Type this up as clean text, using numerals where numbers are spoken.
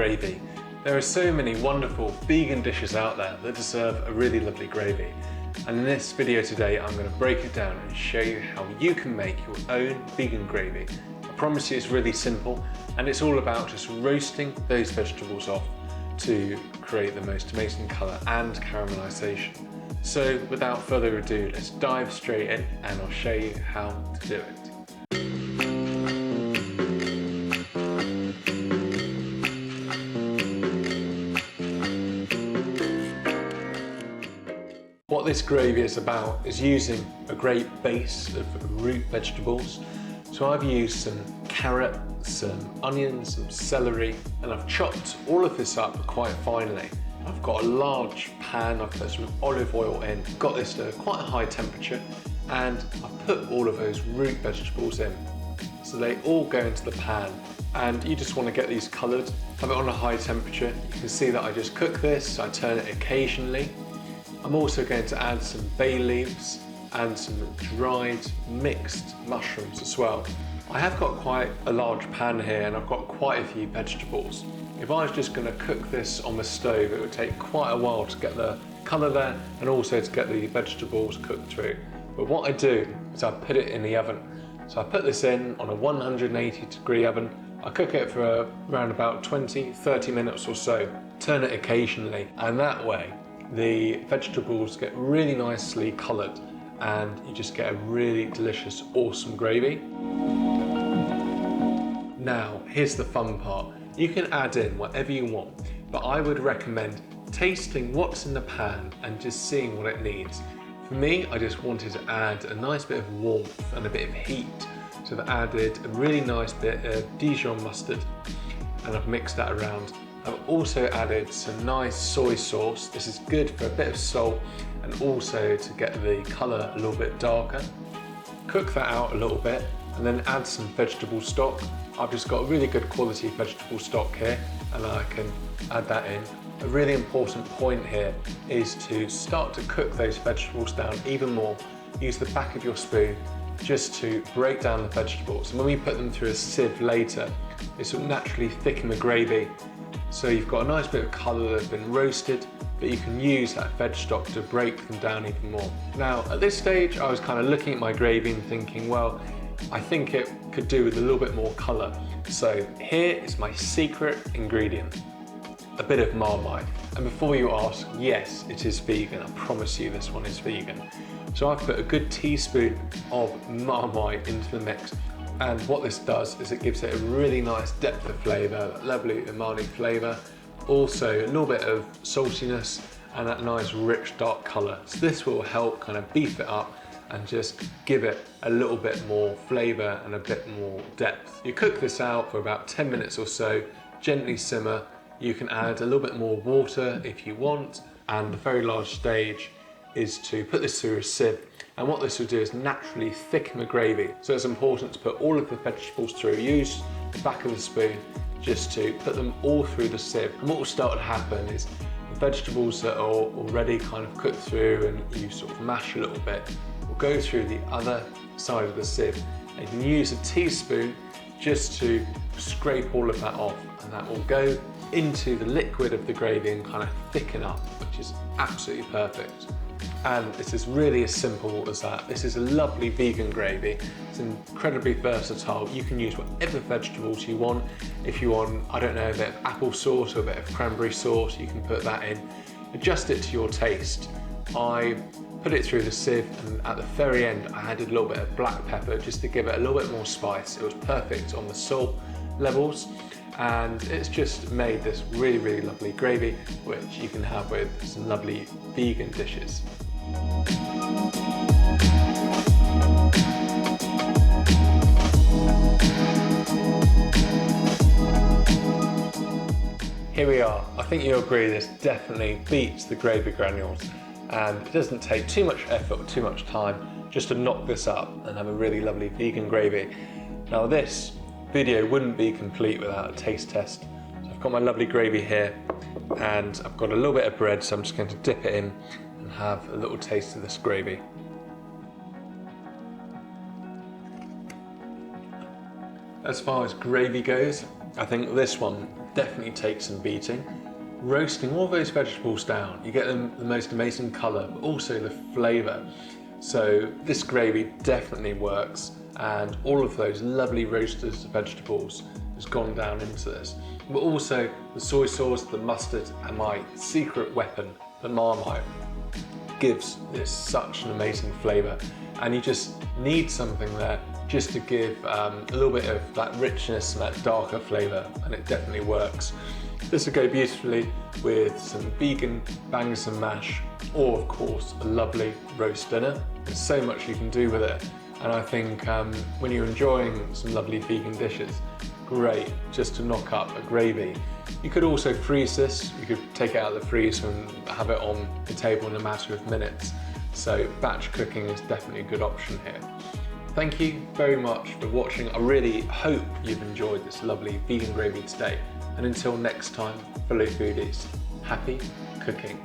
gravy. There are so many wonderful vegan dishes out there that deserve a really lovely gravy. And in this video today, I'm going to break it down and show you how you can make your own vegan gravy. I promise you it's really simple, and it's all about just roasting those vegetables off to create the most amazing colour and caramelisation. So without further ado, let's dive straight in and I'll show you how to do it. What this gravy is about is using a great base of root vegetables. So I've used some carrot, some onions, some celery, and I've chopped all of this up quite finely. I've got a large pan, I've put some olive oil in, got this to quite a high temperature, and I've put all of those root vegetables in. So they all go into the pan, and you just want to get these coloured, have it on a high temperature. You can see that I just cook this, I turn it occasionally. I'm also going to add some bay leaves and some dried mixed mushrooms as well. I have got quite a large pan here and I've got quite a few vegetables. If I was just going to cook this on the stove, it would take quite a while to get the colour there and also to get the vegetables cooked through. But what I do is I put it in the oven. So I put this in on a 180-degree oven. I cook it for around about 20-30 minutes or so. Turn it occasionally, and that way the vegetables get really nicely coloured and you just get a really delicious, awesome gravy. Now, here's the fun part. You can add in whatever you want, but I would recommend tasting what's in the pan and just seeing what it needs. For me, I just wanted to add a nice bit of warmth and a bit of heat. So I added a really nice bit of Dijon mustard and I've mixed that around. I've also added some nice soy sauce. This is good for a bit of salt and also to get the colour a little bit darker. Cook that out a little bit and then add some vegetable stock. I've just got a really good quality vegetable stock here and I can add that in. A really important point here is to start to cook those vegetables down even more. Use the back of your spoon just to break down the vegetables. And when we put them through a sieve later, this will naturally thicken the gravy. So you've got a nice bit of colour that's been roasted, but you can use that veg stock to break them down even more. Now, at this stage, I was kind of looking at my gravy and thinking, well, I think it could do with a little bit more colour. So here is my secret ingredient, a bit of marmite. And before you ask, yes, it is vegan. I promise you this one is vegan. So I've put a good teaspoon of marmite into the mix. And what this does is it gives it a really nice depth of flavour, that lovely umami flavour. Also a little bit of saltiness and that nice rich dark colour. So this will help kind of beef it up and just give it a little bit more flavour and a bit more depth. You cook this out for about 10 minutes or so, gently simmer. You can add a little bit more water if you want, and the very last stage is to put this through a sieve, and what this will do is naturally thicken the gravy. So it's important to put all of the vegetables through. Use the back of the spoon just to put them all through the sieve. And what will start to happen is the vegetables that are already kind of cooked through and you sort of mash a little bit will go through the other side of the sieve. And you can use a teaspoon just to scrape all of that off, and that will go into the liquid of the gravy and kind of thicken up, which is absolutely perfect. And it's really as simple as that. This is a lovely vegan gravy. It's incredibly versatile. You can use whatever vegetables you want. If you want, I don't know, a bit of applesauce or a bit of cranberry sauce, you can put that in. Adjust it to your taste. I put it through the sieve, and at the very end, I added a little bit of black pepper just to give it a little bit more spice. It was perfect on the salt levels. And it's just made this really, really lovely gravy, which you can have with some lovely vegan dishes. Here we are. I think you'll agree this definitely beats the gravy granules, and it doesn't take too much effort or too much time just to knock this up and have a really lovely vegan gravy. Now this video wouldn't be complete without a taste test. So I've got my lovely gravy here and I've got a little bit of bread, so I'm just going to dip it in and have a little taste of this gravy. As far as gravy goes, I think this one definitely takes some beating. Roasting all those vegetables down, you get them the most amazing colour, but also the flavour. So this gravy definitely works, and all of those lovely roasted vegetables has gone down into this. But also the soy sauce, the mustard, and my secret weapon, the marmite, gives this such an amazing flavour. And you just need something there just to give a little bit of that richness and that darker flavour, and it definitely works. This will go beautifully with some vegan bangers and mash, or of course a lovely roast dinner. There's so much you can do with it, and I think when you're enjoying some lovely vegan dishes, great just to knock up a gravy. You could also freeze this. You could take it out of the freezer and have it on the table in a matter of minutes. So batch cooking is definitely a good option here. Thank you very much for watching. I really hope you've enjoyed this lovely vegan gravy today. And until next time, fellow foodies, happy cooking.